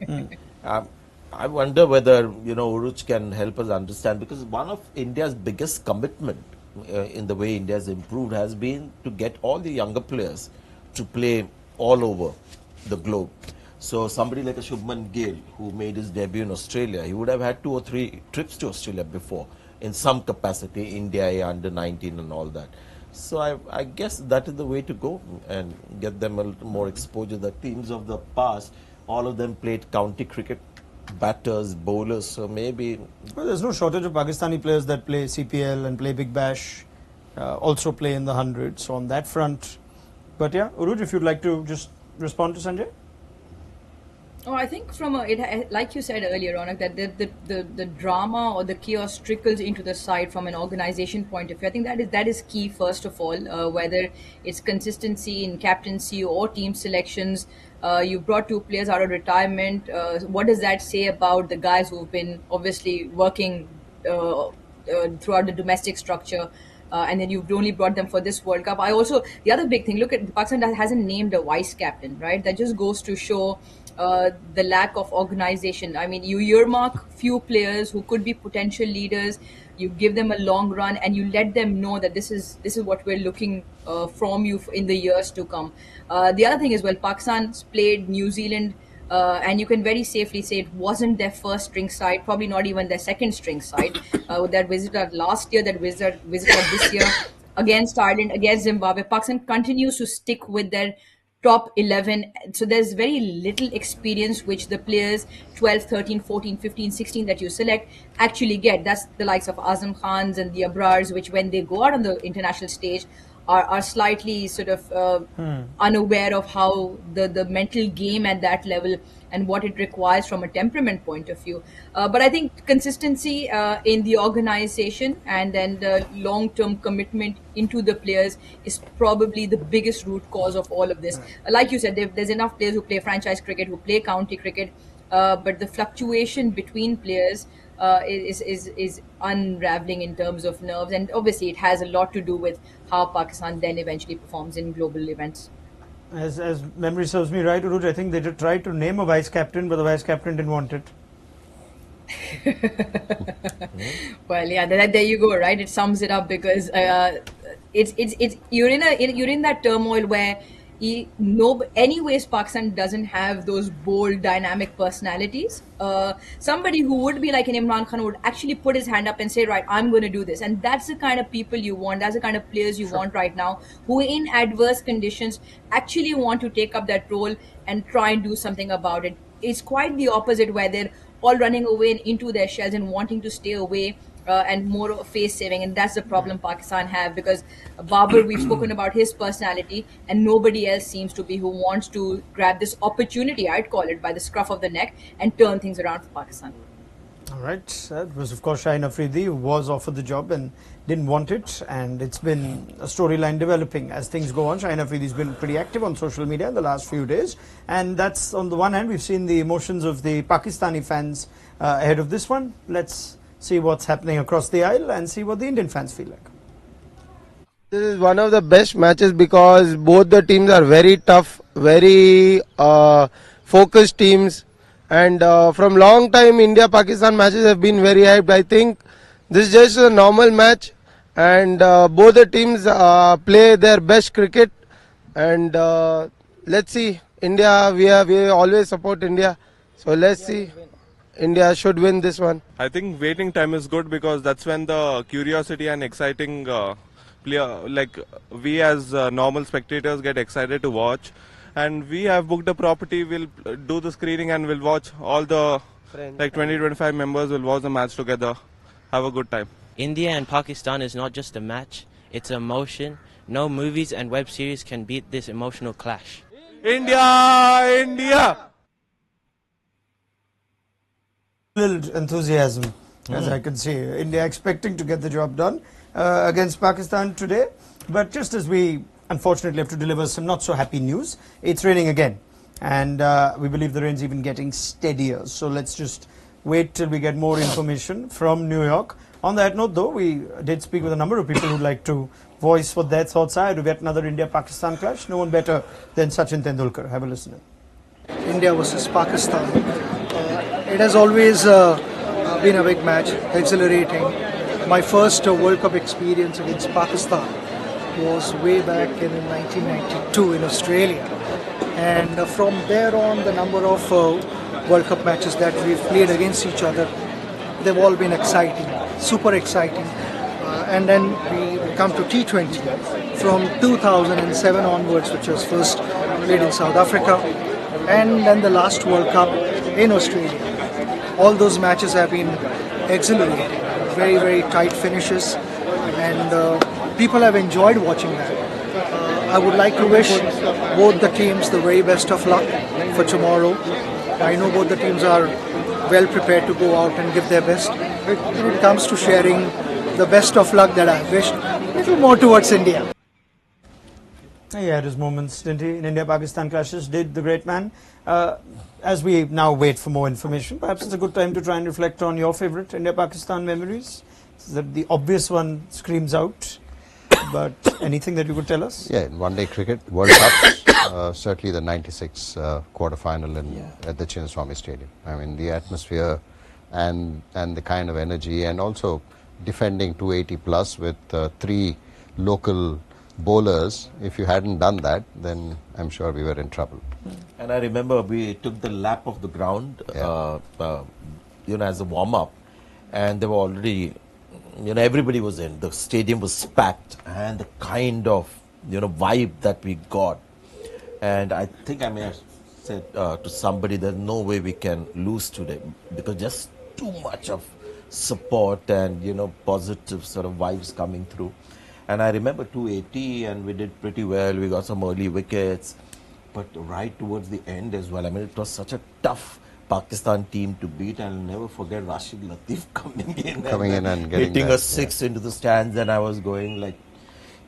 I wonder whether Urooj can help us understand, because one of India's biggest commitment in the way India has improved has been to get all the younger players to play all over the globe. So somebody like a Shubman Gill, who made his debut in Australia, he would have had 2 or 3 trips to Australia before in some capacity, India under 19 and all that. So I guess that is the way to go and get them a little more exposure. The teams of the past, all of them played county cricket, batters, bowlers, so maybe... Well, there's no shortage of Pakistani players that play CPL and play Big Bash, also play in the 100s, so on that front. But yeah, Urooj, if you'd like to just respond to Sanjay? Oh, I think from like you said earlier, Ronak, that the drama or the chaos trickles into the side from an organization point of view. I think that is key, first of all, whether it's consistency in captaincy or team selections. You brought 2 players out of retirement. What does that say about the guys who've been obviously working throughout the domestic structure? And then you've only brought them for this World Cup. The other big thing, look at Pakistan hasn't named a vice captain, right? That just goes to show the lack of organization. I mean, you earmark few players who could be potential leaders, you give them a long run, and you let them know that this is what we're looking from you in the years to come. The other thing is, well, Pakistan's played New Zealand, and you can very safely say it wasn't their first string side, probably not even their second string side. That visited last year, that visited this year, against Ireland, against Zimbabwe. Pakistan continues to stick with their top 11. So there's very little experience which the players 12, 13, 14, 15, 16 that you select actually get. That's the likes of Azam Khans and the Abrars, which when they go out on the international stage are slightly sort of unaware of how the mental game at that level and what it requires from a temperament point of view. But I think consistency in the organization and then the long-term commitment into the players is probably the biggest root cause of all of this. Like you said, there's enough players who play franchise cricket, who play county cricket, but the fluctuation between players is unraveling in terms of nerves, and obviously it has a lot to do with how Pakistan then eventually performs in global events. As memory serves me right, Urooj, I think they did try to name a vice captain, but the vice captain didn't want it. Well, yeah, there you go, right? It sums it up, because it's you're in that turmoil where anyways Pakistan doesn't have those bold, dynamic personalities. Somebody who would be like an Imran Khan would actually put his hand up and say, right, I'm going to do this. And that's the kind of people you want. That's the kind of players you want right now, who in adverse conditions actually want to take up that role and try and do something about it. It's quite the opposite, where they're all running away into their shells and wanting to stay away and more face saving, and that's the problem Pakistan have, because Babar, we've spoken about his personality, and nobody else seems to be who wants to grab this opportunity, I'd call it, by the scruff of the neck and turn things around for Pakistan. All right, that was of course Shaheen Afridi, who was offered the job and didn't want it, and it's been a storyline developing as things go on. Shaheen Afridi's been pretty active on social media in the last few days, and that's, on the one hand, we've seen the emotions of the Pakistani fans ahead of this one. Let's see what's happening across the aisle and see what the Indian fans feel like. This is one of the best matches because both the teams are very tough, very focused teams, and from long time India-Pakistan matches have been very hyped. I think this is just a normal match, and both the teams play their best cricket, and let's see. India, we always support India, so let's see. India should win this one. I think waiting time is good because that's when the curiosity and exciting player, like we as normal spectators get excited to watch, and we have booked a property. We'll do the screening and we'll watch all the like 20-25 members will watch the match together. Have a good time. India and Pakistan is not just a match, it's emotion. No movies and web series can beat this emotional clash. India! India! Enthusiasm, as I can see. India expecting to get the job done against Pakistan today. But just as we unfortunately have to deliver some not so happy news, it's raining again. and we believe the rain's even getting steadier. So let's just wait till we get more information from New York. On that note, though, we did speak with a number of people who'd like to voice what their thoughts are to get another India-Pakistan clash. No one better than Sachin Tendulkar. Have a listen. India versus Pakistan. It has always been a big match, exhilarating. My first World Cup experience against Pakistan was way back in 1992 in Australia. And from there on, the number of World Cup matches that we've played against each other, they've all been exciting, super exciting. And then we come to T20 from 2007 onwards, which was first played in South Africa, and then the last World Cup in Australia. All those matches have been exhilarating, very, very tight finishes, and people have enjoyed watching that. I would like to wish both the teams the very best of luck for tomorrow. I know both the teams are well prepared to go out and give their best. When it comes to sharing the best of luck that I wished, a little more towards India. He had his moments, didn't he, in India-Pakistan clashes, did the great man. As we now wait for more information, perhaps it's a good time to try and reflect on your favourite India-Pakistan memories. The obvious one screams out, but anything that you could tell us? Yeah, in one-day cricket, World Cup, certainly the 96 quarter-final at the Chinnaswamy Stadium. I mean, the atmosphere and the kind of energy, and also defending 280 plus with 3 local bowlers. If you hadn't done that, then I'm sure we were in trouble. And I remember we took the lap of the ground, as a warm-up, and they were already, everybody was in. The stadium was packed, and the kind of, vibe that we got. And I think I may have said to somebody, there's no way we can lose today, because just too much of support and, positive sort of vibes coming through. And I remember 280, and we did pretty well. We got some early wickets, but right towards the end as well. I mean, it was such a tough Pakistan team to beat. I'll never forget Rashid Latif coming in and hitting a 6 into the stands, and I was going like,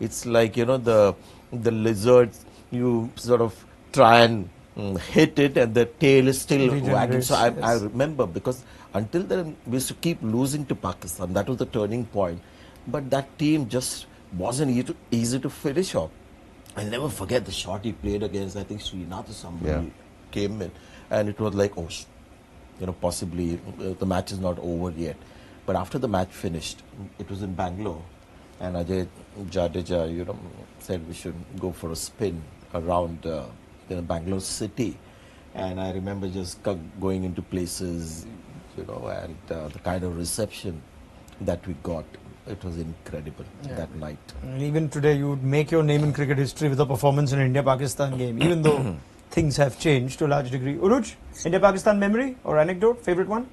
it's like, the lizards, you sort of try and hit it, and the tail is still wagging. So I remember, because until then we used to keep losing to Pakistan. That was the turning point. But that team just wasn't easy to finish off. I'll never forget the shot he played against, I think, Srinath or somebody came in, and it was like, possibly the match is not over yet. But after the match finished, it was in Bangalore, and Ajay Jadeja, said we should go for a spin around Bangalore city. And I remember just going into places, and the kind of reception that we got. It was incredible that night. And even today, you would make your name in cricket history with a performance in an India-Pakistan game, even though things have changed to a large degree. Urooj, India-Pakistan memory or anecdote, favourite one?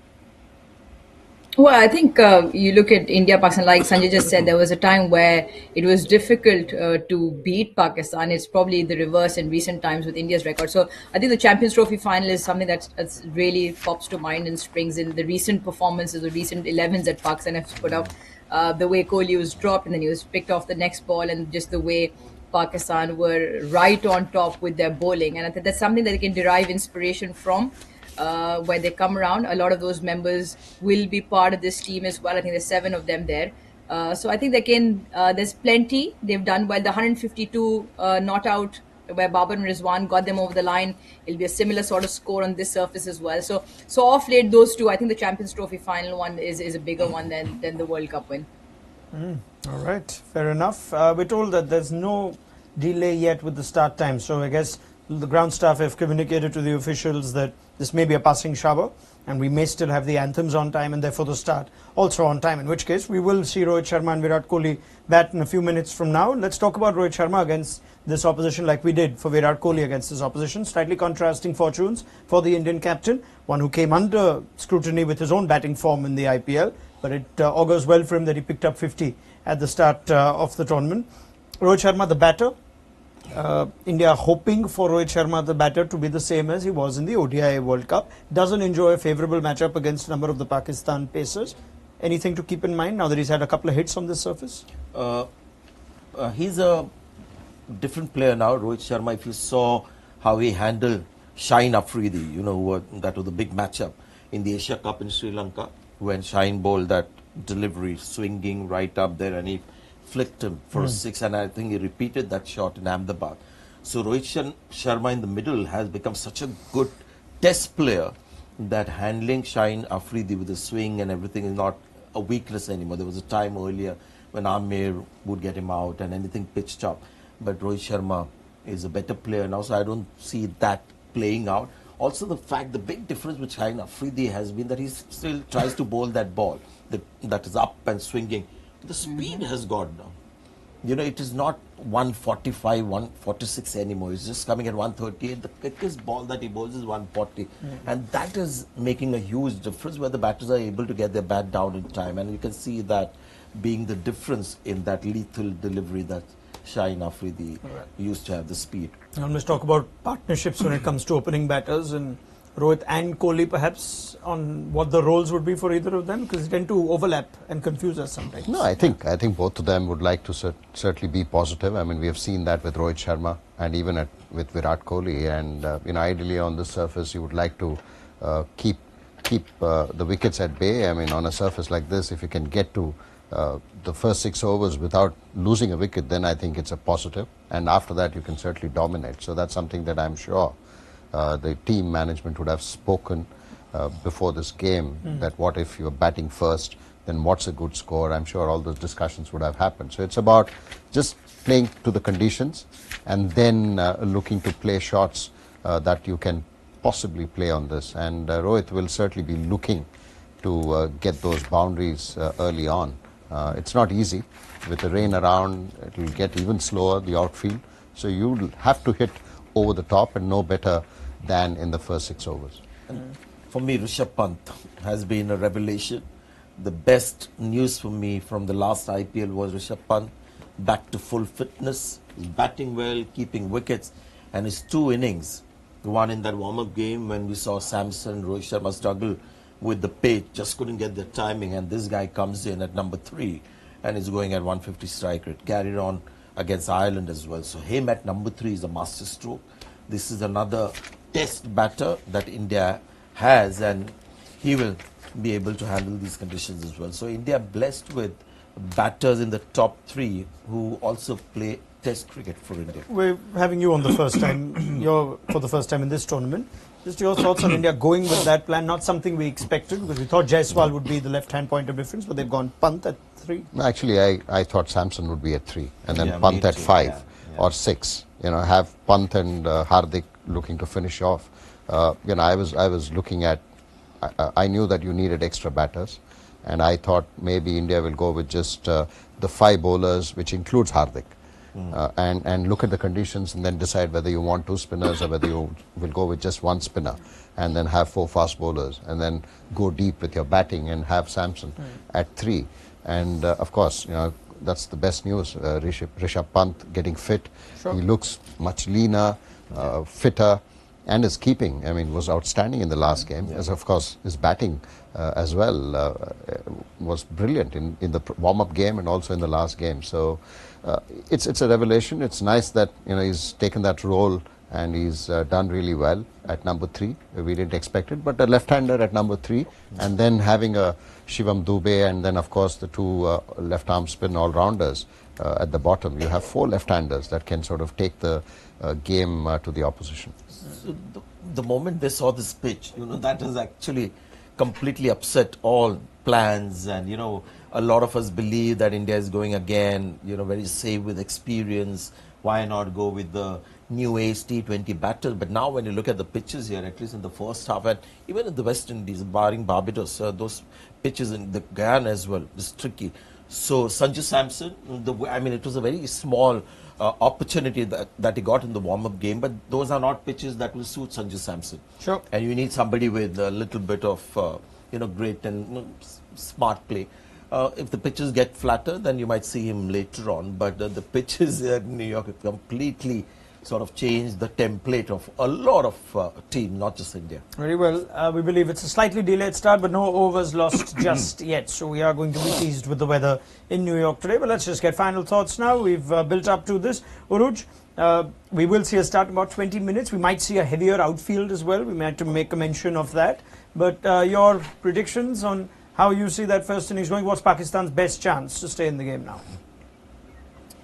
Well, I think you look at India-Pakistan, like Sanjay just said, there was a time where it was difficult to beat Pakistan. It's probably the reverse in recent times with India's record. So I think the Champions Trophy final is something that's really pops to mind and springs in the recent performances, the recent 11s that Pakistan has put up. The way Kohli was dropped and then he was picked off the next ball, and just the way Pakistan were right on top with their bowling. And I think that's something that they can derive inspiration from where they come around. A lot of those members will be part of this team as well. I think there's 7 of them there. So I think there's plenty. They've done well. The 152 not out where Babar and Rizwan got them over the line. It'll be a similar sort of score on this surface as well. So off late, those two, I think the Champions Trophy final one is a bigger one than the World Cup win. All right, fair enough. We're told that there's no delay yet with the start time. So I guess the ground staff have communicated to the officials that this may be a passing shower, and we may still have the anthems on time, and therefore the start also on time, in which case we will see Rohit Sharma and Virat Kohli bat in a few minutes from now. Let's talk about Rohit Sharma against this opposition like we did for Virat Kohli against this opposition. Slightly contrasting fortunes for the Indian captain, one who came under scrutiny with his own batting form in the IPL, but it augurs well for him that he picked up 50 at the start of the tournament. Rohit Sharma, the batter. India hoping for Rohit Sharma, the batter, to be the same as he was in the ODI World Cup. Doesn't enjoy a favourable matchup against a number of the Pakistan pacers. Anything to keep in mind now that he's had a couple of hits on this surface? He's a different player now, Rohit Sharma. If you saw how he handled Shaheen Afridi, that was the big matchup in the Asia Cup in Sri Lanka when Shaheen bowled that delivery, swinging right up there, and he flicked him for a 6, and I think he repeated that shot in Ahmedabad. So Rohit Sharma in the middle has become such a good test player that handling Shaheen Afridi with the swing and everything is not a weakness anymore. There was a time earlier when Amir would get him out and anything pitched up, but Rohit Sharma is a better player now, so I don't see that playing out. Also the big difference with Shaheen Afridi has been that he still tries to bowl that ball that is up and swinging. The speed has gone down. It is not 145, 146 anymore. It's just coming at 138. The quickest ball that he bowls is 140. And that is making a huge difference where the batters are able to get their bat down in time. And you can see that being the difference in that lethal delivery that Shaheen Afridi used to have the speed. Now let's talk about partnerships when it comes to opening batters, and Rohit and Kohli perhaps on what the roles would be for either of them, because they tend to overlap and confuse us sometimes. No, I think both of them would like to certainly be positive. I mean, we have seen that with Rohit Sharma and even with Virat Kohli, and ideally on the surface you would like to keep the wickets at bay. I mean, on a surface like this, if you can get to the first 6 overs without losing a wicket, then I think it's a positive, and after that you can certainly dominate. So that's something that I'm sure the team management would have spoken before this game, that what if you're batting first, then what's a good score. I'm sure all those discussions would have happened. So it's about just playing to the conditions and then looking to play shots that you can possibly play on this, and Rohit will certainly be looking to get those boundaries early on. It's not easy. With the rain around, it will get even slower, the outfield. So you'll have to hit over the top, and no better than in the first 6 overs. For me, Rishabh Pant has been a revelation. The best news for me from the last IPL was Rishabh Pant back to full fitness, batting well, keeping wickets, and his 2 innings, one in that warm-up game when we saw Samson, Rohit Sharma struggle with the pace, just couldn't get the timing, and this guy comes in at number 3 and is going at 150 strike rate. Carried on against Ireland as well. So him at number 3 is a master stroke. This is another test batter that India has, and he will be able to handle these conditions as well. So India blessed with batters in the top 3 who also play test cricket for India. We're having you on the first time, for the first time in this tournament. Just your thoughts on India going with that plan, not something we expected, because we thought Jaiswal would be the left-hand point of difference, but they've gone Pant at 3. Actually, I thought Samson would be at 3, and then Pant at 5 or 6. Have Pant and Hardik looking to finish off. I was looking at, I knew that you needed extra batters, and I thought maybe India will go with just the 5 bowlers, which includes Hardik. And look at the conditions and then decide whether you want 2 spinners or whether you will go with just 1 spinner, and then have 4 fast bowlers, and then go deep with your batting and have Samson at 3. And of course, that's the best news. Rishabh Pant getting fit. Sure. He looks much leaner, fitter, and his keeping, was outstanding in the last game. As of course, his batting as well was brilliant in the warm-up game and also in the last game. So it's a revelation. It's nice that he's taken that role and he's done really well at number 3. We didn't expect it, but a left-hander at number 3, and then having a Shivam Dube, and then of course the 2 left-arm spin all-rounders at the bottom. You have 4 left-handers that can sort of take the game to the opposition. So the moment they saw this pitch, that has actually completely upset all plans, and a lot of us believe that India is going again, very safe with experience. Why not go with the new age T20 batters? But now when you look at the pitches here, at least in the first half, and even in the West Indies, barring Barbados, those pitches in the Guyana as well is tricky. So Sanjay Samson, it was a very small opportunity that he got in the warm-up game, but those are not pitches that will suit Sanjay Samson. Sure. And you need somebody with a little bit of great and smart play. If the pitches get flatter, then you might see him later on. But the pitches in New York have completely sort of changed the template of a lot of teams, not just India. Very well. We believe it's a slightly delayed start, but no overs lost just yet. So we are going to be teased with the weather in New York today. But let's just get final thoughts now. We've built up to this. Urooj, We will see a start in about 20 minutes. We might see a heavier outfield as well. We might have to make a mention of that. But your predictions on how you see that first innings going? What's Pakistan's best chance to stay in the game now?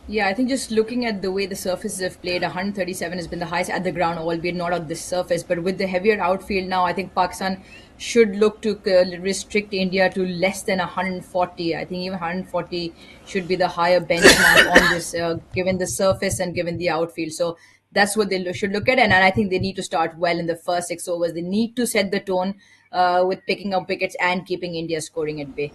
Yeah, I think just looking at the way the surfaces have played, 137 has been the highest at the ground, albeit not on this surface. But with the heavier outfield now, I think Pakistan should look to restrict India to less than 140. I think even 140 should be the higher benchmark on this, given the surface and given the outfield. So that's what they should look at. And I think they need to start well in the first 6 overs. They need to set the tone with picking up wickets and keeping India scoring at bay.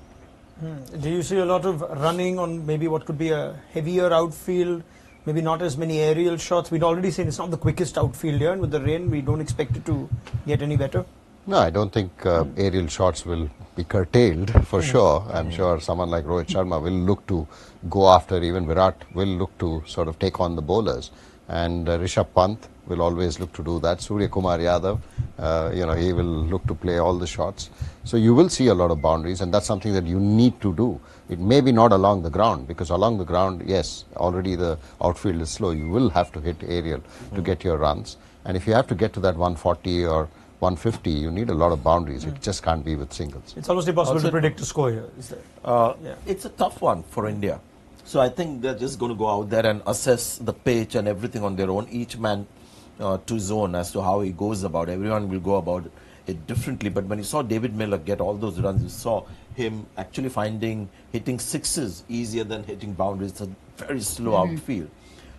Do you see a lot of running on maybe what could be a heavier outfield, maybe not as many aerial shots? We'd already seen it's not the quickest outfield here, and with the rain, we don't expect it to get any better. No, I don't think aerial shots will be curtailed for sure. I'm sure someone like Rohit Sharma will look to go after, even Virat will look to sort of take on the bowlers. And Rishabh Pant will always look to do that. Surya Kumar Yadav, he will look to play all the shots. So you will see a lot of boundaries, and that's something that you need to do. It may be not along the ground, because along the ground, yes, already the outfield is slow. You will have to hit aerial to get your runs. And if you have to get to that 140 or 150, you need a lot of boundaries. It just can't be with singles. It's almost impossible to predict a score here, is there? Yeah. It's a tough one for India. So I think they're just going to go out there and assess the pitch and everything on their own, each man to his own as to how he goes about. Everyone will go about it differently. But when you saw David Miller get all those runs, you saw him actually hitting sixes easier than hitting boundaries. It's a very slow outfield.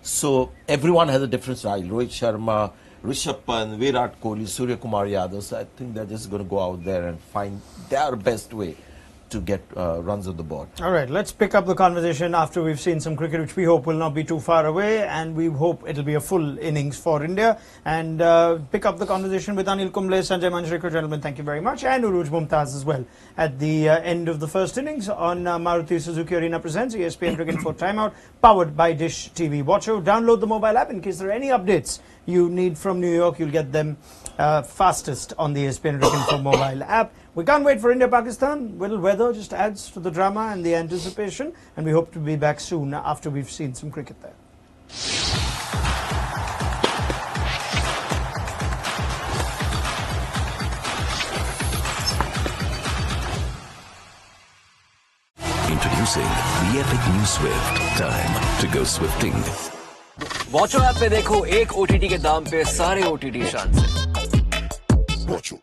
So everyone has a different style. Rohit Sharma, Rishabh Pant, Virat Kohli, Surya Kumar Yadav. So I think they're just going to go out there and find their best way to get runs on the board. All right, let's pick up the conversation after we've seen some cricket, which we hope will not be too far away, and we hope it'll be a full innings for India. And pick up the conversation with Anil Kumble, Sanjay, Manjrekar. Gentlemen, thank you very much. And Urooj, Mumtaz as well at the end of the first innings on Maruti Suzuki Arena Presents ESPN Cricket for Timeout, powered by Dish TV. Watcho, download the mobile app in case there are any updates you need from New York. You'll get them fastest on the ESPN Cricket for mobile app. We can't wait for India-Pakistan. Little weather just adds to the drama and the anticipation, and we hope to be back soon after we've seen some cricket there. Introducing the epic new Swift. Time to go swifting. Watcho app पे देखो एक OTT के दाम पे सारे OTT शान से। Watcho.